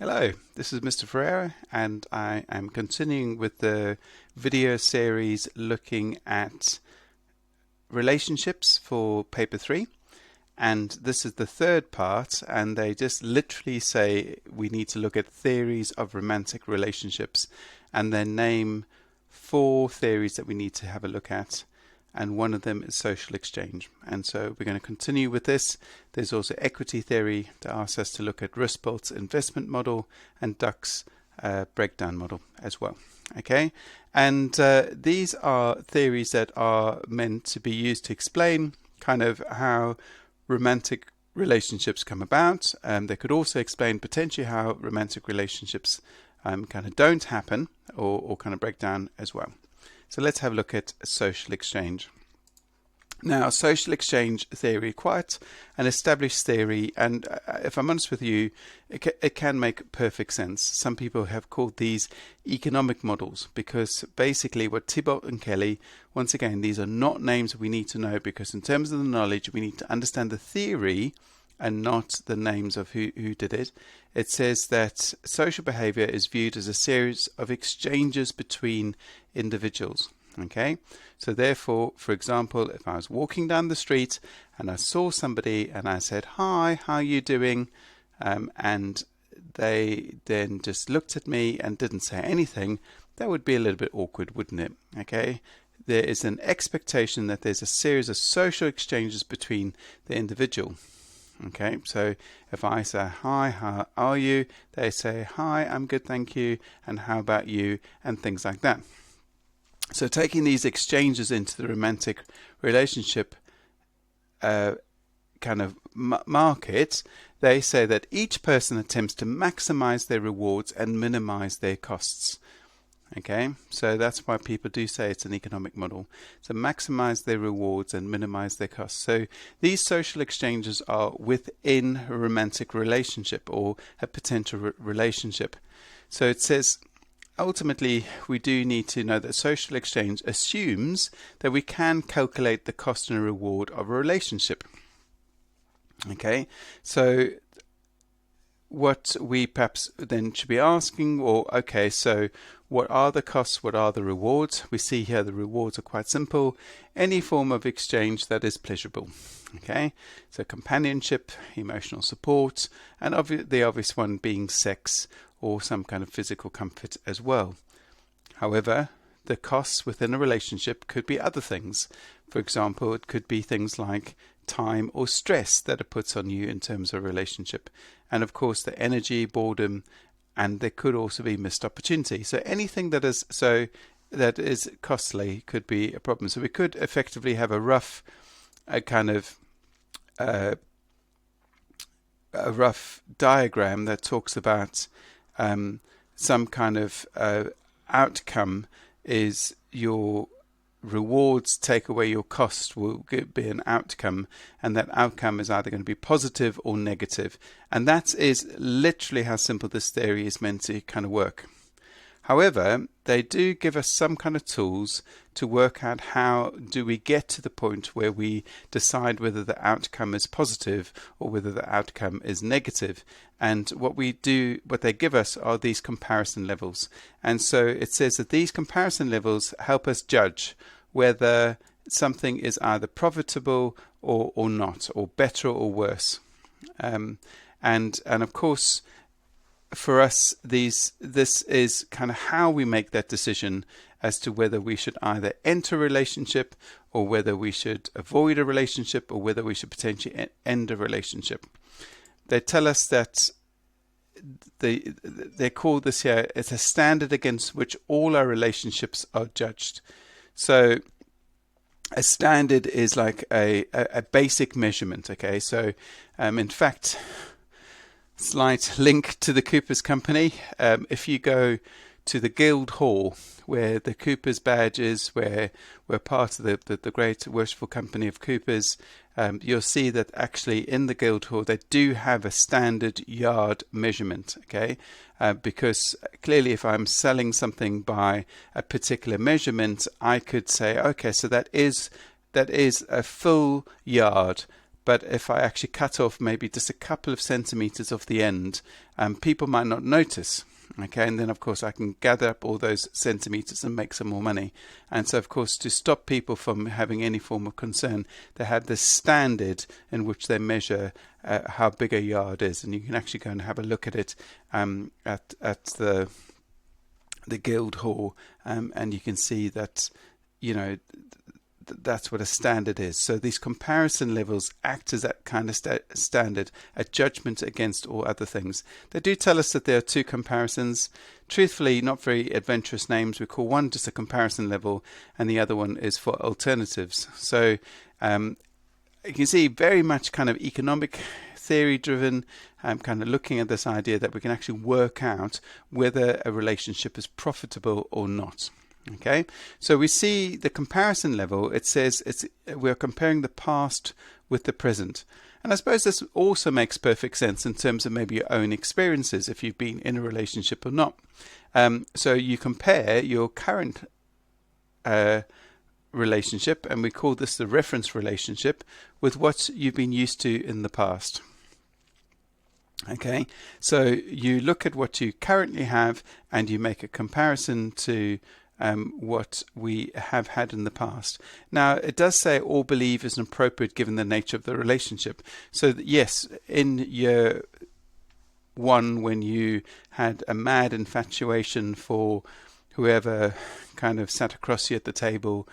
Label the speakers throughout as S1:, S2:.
S1: Hello, this is Mr. Ferreira, and I am continuing with the video series looking at relationships for paper 3. And this is the third part, and they just literally say we need to look at theories of romantic relationships, and then name 4 theories that we need to have a look at. And one of them is social exchange. And so we're going to continue with this. There's also equity theory to ask us to look at Rusbult's investment model and Duck's breakdown model as well. Okay, and these are theories that are meant to be used to explain kind of how romantic relationships come about. They could also explain potentially how romantic relationships kind of don't happen or kind of break down as well. So let's have a look at social exchange. Now, social exchange theory, quite an established theory, and if I'm honest with you, it can make perfect sense. Some people have called these economic models because basically what Thibault and Kelly, once again, these are not names we need to know because in terms of the knowledge, we need to understand the theory and not the names of who did it. It says that social behavior is viewed as a series of exchanges between individuals. Okay, so therefore, for example, if I was walking down the street and I saw somebody and I said, "Hi, how are you doing?" And they then just looked at me and didn't say anything, that would be a little bit awkward, wouldn't it? Okay, there is an expectation that there's a series of social exchanges between the individual. Okay, so if I say, "Hi, how are you?" they say, "Hi, I'm good, thank you," and "How about you?" and things like that. So taking these exchanges into the romantic relationship kind of market, they say that each person attempts to maximize their rewards and minimize their costs. Okay, so that's why people do say it's an economic model. So maximize their rewards and minimize their costs. So these social exchanges are within a romantic relationship or a potential relationship. So it says ultimately we do need to know that social exchange assumes that we can calculate the cost and reward of a relationship. Okay, so what we perhaps then should be asking, okay, so what are the costs, what are the rewards? We see here the rewards are quite simple. Any form of exchange that is pleasurable. Okay, so companionship, emotional support, and the obvious one being sex or some kind of physical comfort as well. However, the costs within a relationship could be other things. For example, it could be things like time or stress that it puts on you in terms of a relationship. And of course, the energy, boredom, and there could also be missed opportunity. So anything that is costly could be a problem. So we could effectively have a rough diagram that talks about some kind of outcome is your rewards take away your cost will be an outcome, and that outcome is either going to be positive or negative, and that is literally how simple this theory is meant to kind of work. However, they do give us some kind of tools to work out how do we get to the point where we decide whether the outcome is positive or whether the outcome is negative. And what they give us are these comparison levels. And so it says that these comparison levels help us judge whether something is either profitable or not, or better or worse. And of course, for us, this is kind of how we make that decision as to whether we should either enter a relationship or whether we should avoid a relationship or whether we should potentially end a relationship. They tell us that they call this here, it's a standard against which all our relationships are judged. So a standard is like a basic measurement. Okay, so in fact, slight link to the Cooper's Company. If you go to the Guild Hall, where the Cooper's badge is, where we're part of the great worshipful company of Coopers, you'll see that actually in the Guild Hall they do have a standard yard measurement. Okay, because clearly if I'm selling something by a particular measurement, I could say, okay, so that is a full yard but if I actually cut off maybe just a couple of centimeters off the end, people might not notice. Okay, and then of course I can gather up all those centimeters and make some more money. And so of course, to stop people from having any form of concern, they have this standard in which they measure how big a yard is, and you can actually go and have a look at it at the guild hall, and you can see that, you know, that's what a standard is. So these comparison levels act as that kind of standard, a judgment against all other things. They do tell us that there are two comparisons. Truthfully, not very adventurous names. We call one just a comparison level, and the other one is for alternatives. So you can see very much kind of economic theory driven, kind of looking at this idea that we can actually work out whether a relationship is profitable or not. Okay, so we see the comparison level. It says we're comparing the past with the present, and I suppose this also makes perfect sense in terms of maybe your own experiences, if you've been in a relationship or not. So you compare your current relationship, and we call this the reference relationship, with what you've been used to in the past. Okay, so you look at what you currently have and you make a comparison to what we have had in the past. Now, it does say all believe is appropriate given the nature of the relationship. So yes, in year one, when you had a mad infatuation for whoever kind of sat across you at the table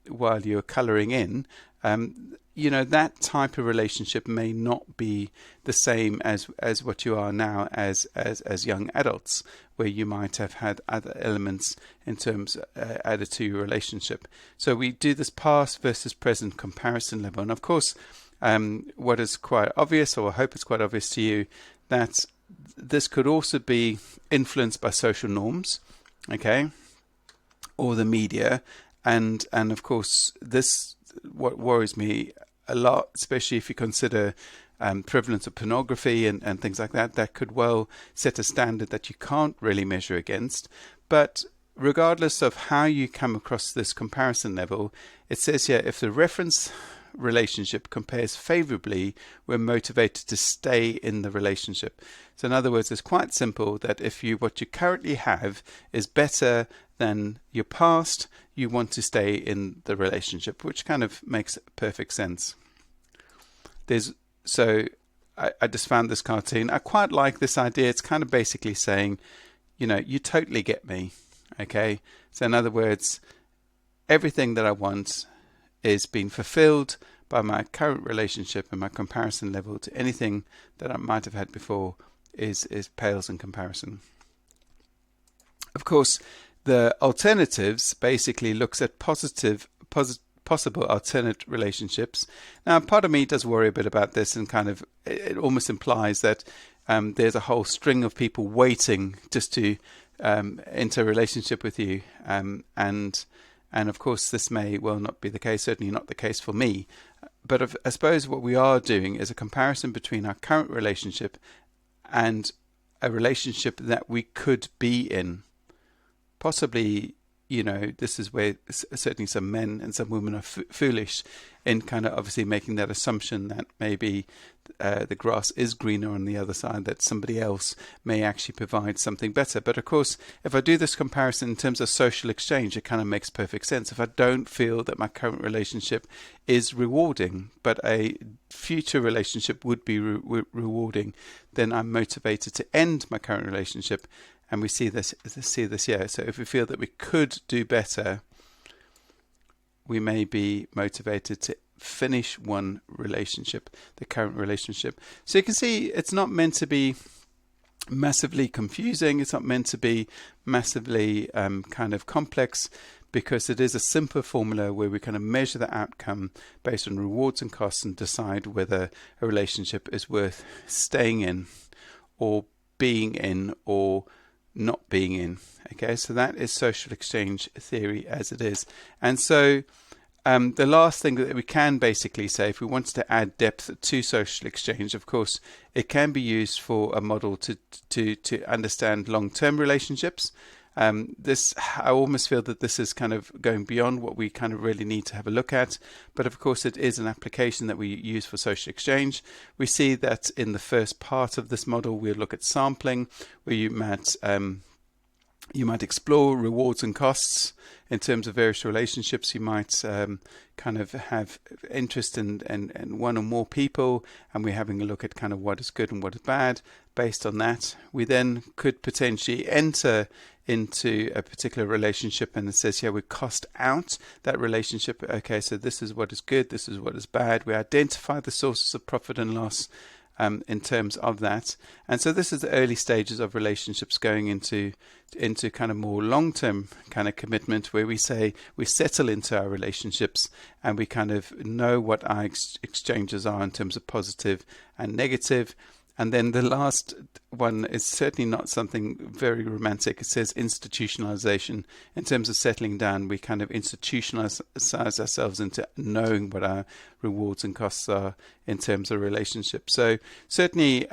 S1: while you were colouring in, you know, that type of relationship may not be the same as what you are now as young adults, where you might have had other elements in terms added to your relationship. So we do this past versus present comparison level. And of course, what is quite obvious, or I hope it's quite obvious to you, that this could also be influenced by social norms, okay, or the media. And of course, this, what worries me a lot, especially if you consider prevalence of pornography and things like that, that could well set a standard that you can't really measure against. But regardless of how you come across this comparison level, it says here, if the reference relationship compares favorably, we're motivated to stay in the relationship. So in other words, it's quite simple that if what you currently have is better than your past, you want to stay in the relationship, which kind of makes perfect sense. I just found this cartoon. I quite like this idea. It's kind of basically saying, you know, you totally get me. Okay. So in other words, everything that I want is being fulfilled by my current relationship, and my comparison level to anything that I might have had before is pales in comparison. Of course, the alternatives basically looks at possible alternate relationships. Now, part of me does worry a bit about this, and kind of it almost implies that there's a whole string of people waiting just to enter a relationship with you, and of course this may well not be the case, certainly not the case for me. But I suppose what we are doing is a comparison between our current relationship and a relationship that we could be in. Possibly, you know, this is where certainly some men and some women are foolish in kind of obviously making that assumption that maybe the grass is greener on the other side, that somebody else may actually provide something better. But of course, if I do this comparison in terms of social exchange, it kind of makes perfect sense. If I don't feel that my current relationship is rewarding, but a future relationship would be rewarding, then I'm motivated to end my current relationship. And we see this here. So if we feel that we could do better, we may be motivated to finish one relationship, the current relationship. So you can see it's not meant to be massively confusing. It's not meant to be massively kind of complex, because it is a simple formula where we kind of measure the outcome based on rewards and costs and decide whether a relationship is worth staying in or being in or not being in. Okay, so that is social exchange theory as it is. And so the last thing that we can basically say, if we wanted to add depth to social exchange, of course, it can be used for a model to understand long-term relationships. I almost feel that this is kind of going beyond what we kind of really need to have a look at. But of course, it is an application that we use for social exchange. We see that in the first part of this model, we'll look at sampling, where you might explore rewards and costs in terms of various relationships. You might kind of have interest in one or more people, and we're having a look at kind of what is good and what is bad. Based on that, we then could potentially enter into a particular relationship, and it says here we cost out that relationship. Okay, so this is what is good, this is what is bad. We identify the sources of profit and loss in terms of that. And so this is the early stages of relationships going into kind of more long-term kind of commitment, where we say we settle into our relationships and we kind of know what our exchanges are in terms of positive and negative. And then the last one is certainly not something very romantic. It says institutionalization. In terms of settling down, we kind of institutionalize ourselves into knowing what our rewards and costs are in terms of relationships. So certainly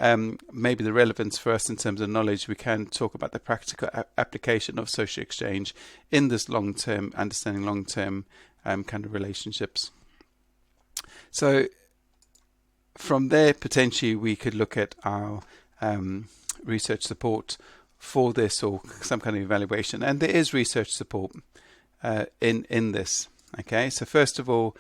S1: maybe the relevance for us in terms of knowledge, we can talk about the practical application of social exchange in this long-term, understanding long-term kind of relationships. So from there, potentially, we could look at our research support for this, or some kind of evaluation. And there is research support in this. Okay, so first of all,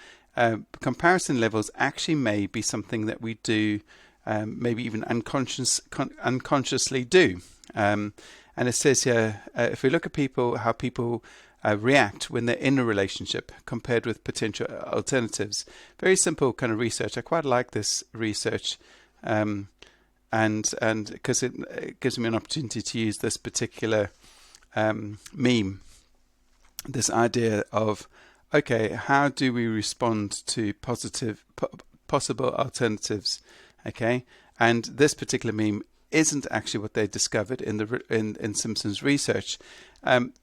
S1: comparison levels actually may be something that we do, maybe even unconsciously do. And it says here, if we look at how people react when they're in a relationship compared with potential alternatives. Very simple kind of research. I quite like this research, and because it gives me an opportunity to use this particular meme, this idea of, okay, how do we respond to possible alternatives? Okay, and this particular meme isn't actually what they discovered in Simpson's research.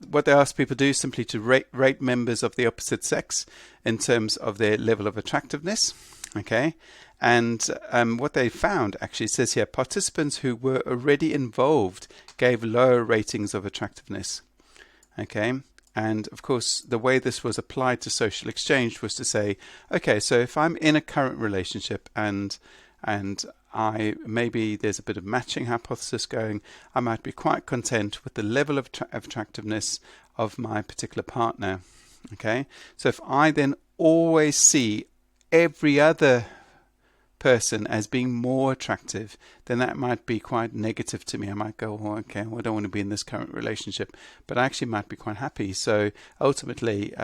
S1: What they asked people to do is simply to rate members of the opposite sex in terms of their level of attractiveness. Okay, and what they found actually says here, participants who were already involved gave lower ratings of attractiveness. Okay, and of course the way this was applied to social exchange was to say, okay, so if I'm in a current relationship and maybe there's a bit of matching hypothesis going, I might be quite content with the level of attractiveness of my particular partner. Okay, so if I then always see every other person as being more attractive, then that might be quite negative to me. I might go, oh, okay, well, I don't want to be in this current relationship, but I actually might be quite happy. So ultimately,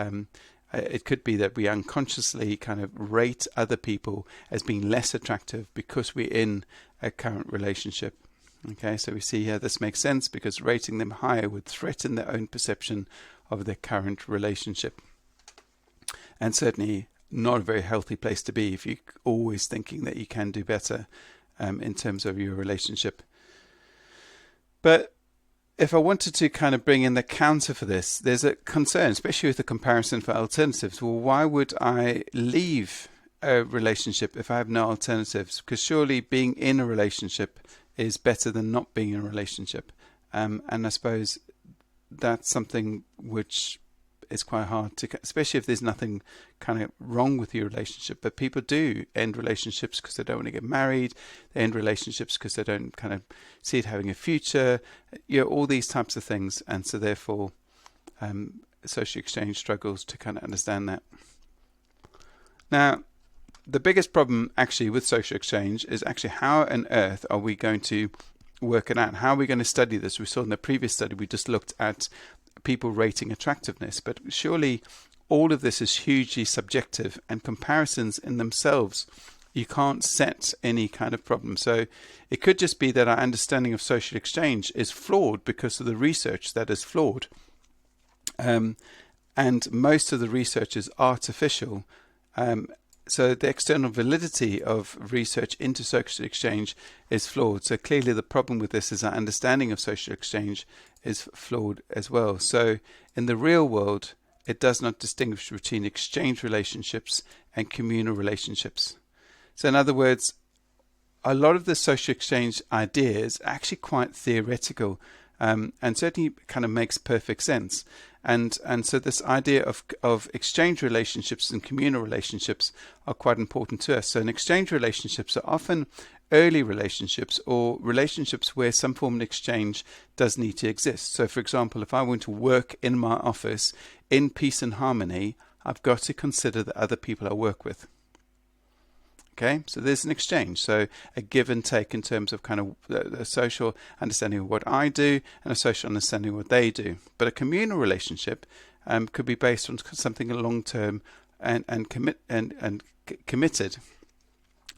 S1: it could be that we unconsciously kind of rate other people as being less attractive because we're in a current relationship. Okay, so we see here this makes sense because rating them higher would threaten their own perception of their current relationship. And certainly not a very healthy place to be if you're always thinking that you can do better in terms of your relationship. But if I wanted to kind of bring in the counter for this, there's a concern, especially with the comparison for alternatives. Well, why would I leave a relationship if I have no alternatives? Because surely being in a relationship is better than not being in a relationship. And I suppose that's something which is quite hard to, especially if there's nothing kind of wrong with your relationship. But people do end relationships because they don't want to get married. They end relationships because they don't kind of see it having a future. All these types of things. And so therefore, social exchange struggles to kind of understand that. Now, the biggest problem actually with social exchange is actually how on earth are we going to work it out? How are we going to study this? We saw in the previous study, we just looked at people rating attractiveness, but surely all of this is hugely subjective, and comparisons in themselves, you can't set any kind of problem. So it could just be that our understanding of social exchange is flawed because of the research that is flawed. And most of the research is artificial. So the external validity of research into social exchange is flawed. So clearly the problem with this is our understanding of social exchange is flawed as well. So in the real world, it does not distinguish between exchange relationships and communal relationships. So in other words, a lot of the social exchange ideas are actually quite theoretical. and certainly kind of makes perfect sense. And so this idea of exchange relationships and communal relationships are quite important to us. So in exchange relationships are often early relationships or relationships where some form of exchange does need to exist. So for example, if I want to work in my office in peace and harmony, I've got to consider the other people I work with. Okay, so there's an exchange, so a give and take in terms of kind of a social understanding of what I do and a social understanding of what they do. But a communal relationship could be based on something long term and committed.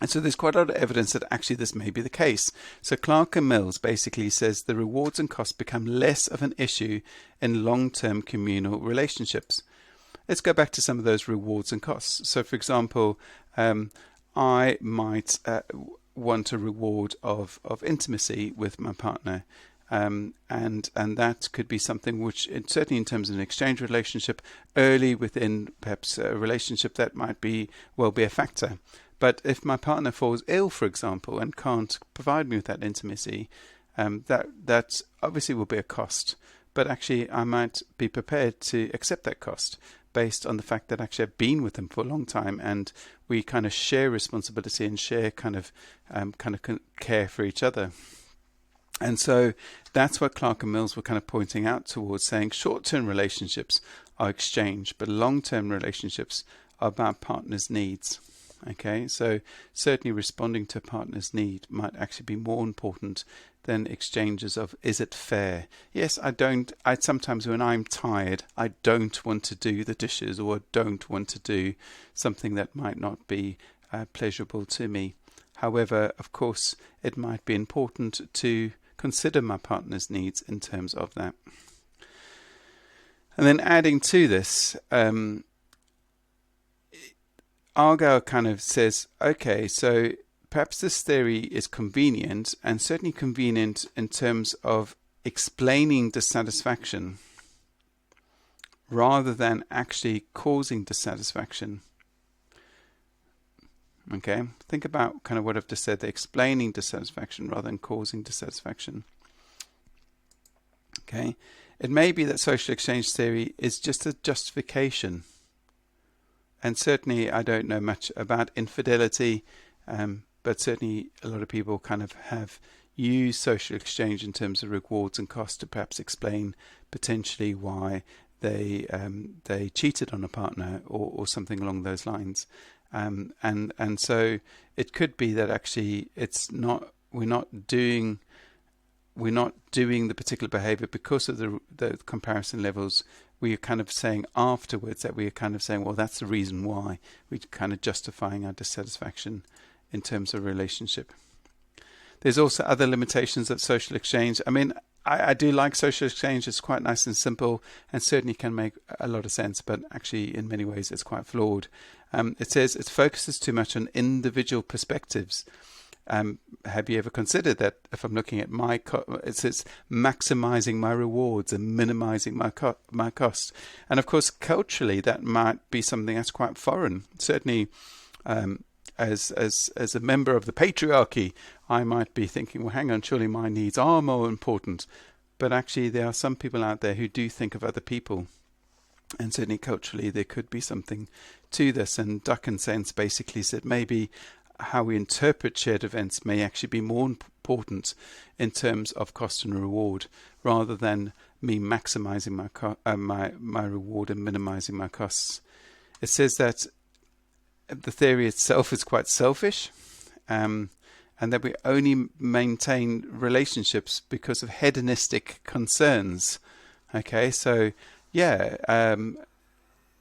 S1: And so there's quite a lot of evidence that actually this may be the case. So Clark and Mills basically says the rewards and costs become less of an issue in long-term communal relationships. Let's go back to some of those rewards and costs. So for example, I might want a reward of intimacy with my partner, and that could be something which, certainly in terms of an exchange relationship, early within perhaps a relationship, that might be a factor. But if my partner falls ill, for example, and can't provide me with that intimacy, that obviously will be a cost. But actually, I might be prepared to accept that cost based on the fact that actually I've been with them for a long time, and we kind of share responsibility and share kind of care for each other. And so that's what Clark and Mills were kind of pointing out towards, saying short-term relationships are exchange, but long-term relationships are about partners' needs. Okay, so certainly responding to a partner's need might actually be more important than exchanges of, is it fair? Yes, I sometimes when I'm tired, I don't want to do the dishes, or don't want to do something that might not be pleasurable to me. However, of course, it might be important to consider my partner's needs in terms of that. And then adding to this, Argyle kind of says, okay, so perhaps this theory is convenient, and certainly convenient in terms of explaining dissatisfaction rather than actually causing dissatisfaction. Okay, think about kind of what I've just said, they're explaining dissatisfaction rather than causing dissatisfaction. Okay, it may be that social exchange theory is just a justification. And certainly I don't know much about infidelity, but certainly a lot of people kind of have used social exchange in terms of rewards and costs to perhaps explain potentially why they cheated on a partner or something along those lines. And so it could be that actually we're not doing the particular behavior because of the comparison levels. We're kind of saying afterwards that we're kind of saying, well, that's the reason why. We're kind of justifying our dissatisfaction in terms of relationship. There's also other limitations of social exchange. I mean, I do like social exchange. It's quite nice and simple and certainly can make a lot of sense, but actually in many ways it's quite flawed. It says it focuses too much on individual perspectives. Have you ever considered that if I'm looking at it's maximizing my rewards and minimizing my costs? And of course, culturally, that might be something that's quite foreign. Certainly, as a member of the patriarchy, I might be thinking, well, hang on, surely my needs are more important. But actually, there are some people out there who do think of other people. And certainly culturally, there could be something to this. And Duck and Sense basically said maybe how we interpret shared events may actually be more important in terms of cost and reward, rather than me maximizing my reward and minimizing my costs. It says that the theory itself is quite selfish, and that we only maintain relationships because of hedonistic concerns. Okay, so yeah,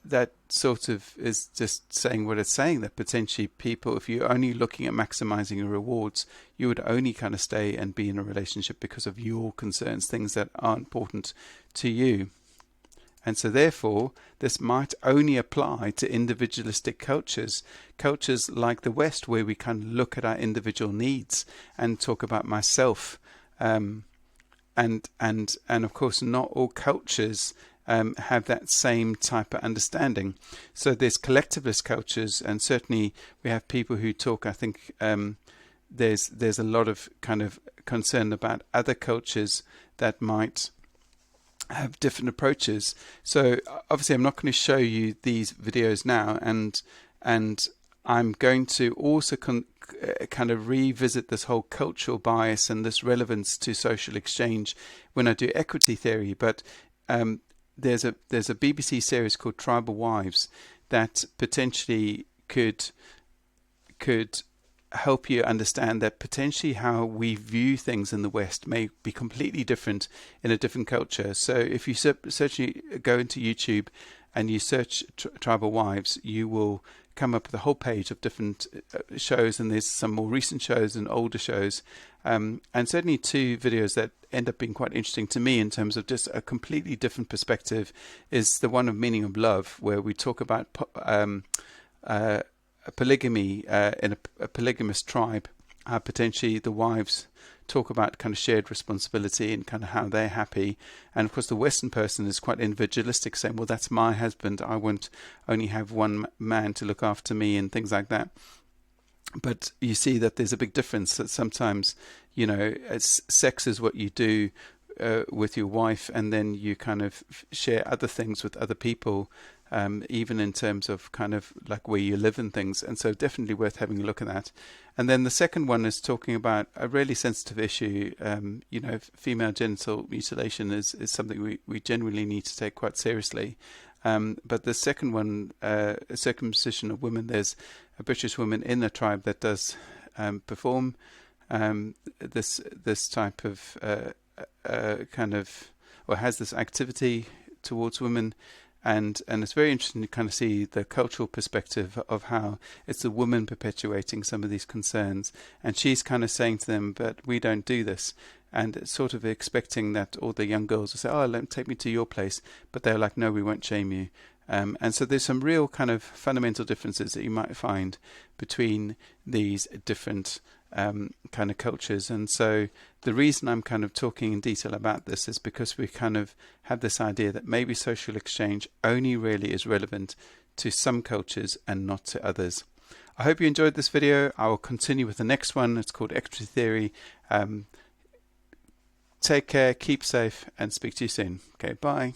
S1: that sort of is just saying what it's saying, that potentially people, if you're only looking at maximizing your rewards, you would only kind of stay and be in a relationship because of your concerns, things that are important to you. And so therefore, this might only apply to individualistic cultures like the West, where we kind of look at our individual needs and talk about myself. And of course, not all cultures have that same type of understanding. So there's collectivist cultures, and certainly we have people who talk, I think there's a lot of kind of concerned about other cultures that might have different approaches. So obviously I'm not going to show you these videos now, and I'm going to also kind of revisit this whole cultural bias and this relevance to social exchange when I do equity theory. But there's a BBC series called Tribal Wives that potentially could help you understand that potentially how we view things in the West may be completely different in a different culture. So if you certainly go into YouTube and you search Tribal Wives, you will come up with a whole page of different shows, and there's some more recent shows and older shows, and certainly two videos that end up being quite interesting to me in terms of just a completely different perspective is the one of Meaning of Love, where we talk about polygamy in a polygamous tribe, how potentially the wives talk about kind of shared responsibility and kind of how they're happy. And of course the Western person is quite individualistic, saying, well, that's my husband, I won't only have one man to look after me, and things like that. But you see that there's a big difference, that sometimes, sex is what you do with your wife, and then you kind of share other things with other people, even in terms of kind of like where you live and things. And so definitely worth having a look at that. And then the second one is talking about a really sensitive issue. Female genital mutilation is something we generally need to take quite seriously. But the second one, circumcision of women, there's a British woman in the tribe that does perform this type of kind of, or has this activity towards women. And it's very interesting to kind of see the cultural perspective of how it's the woman perpetuating some of these concerns. And she's kind of saying to them, but we don't do this. And sort of expecting that all the young girls will say, oh, take me to your place. But they're like, no, we won't shame you. And so there's some real kind of fundamental differences that you might find between these different kind of cultures. And so the reason I'm kind of talking in detail about this is because we kind of have this idea that maybe social exchange only really is relevant to some cultures and not to others. I hope you enjoyed this video. I will continue with the next one. It's called Equity Theory. Take care, keep safe, and speak to you soon. Okay, bye.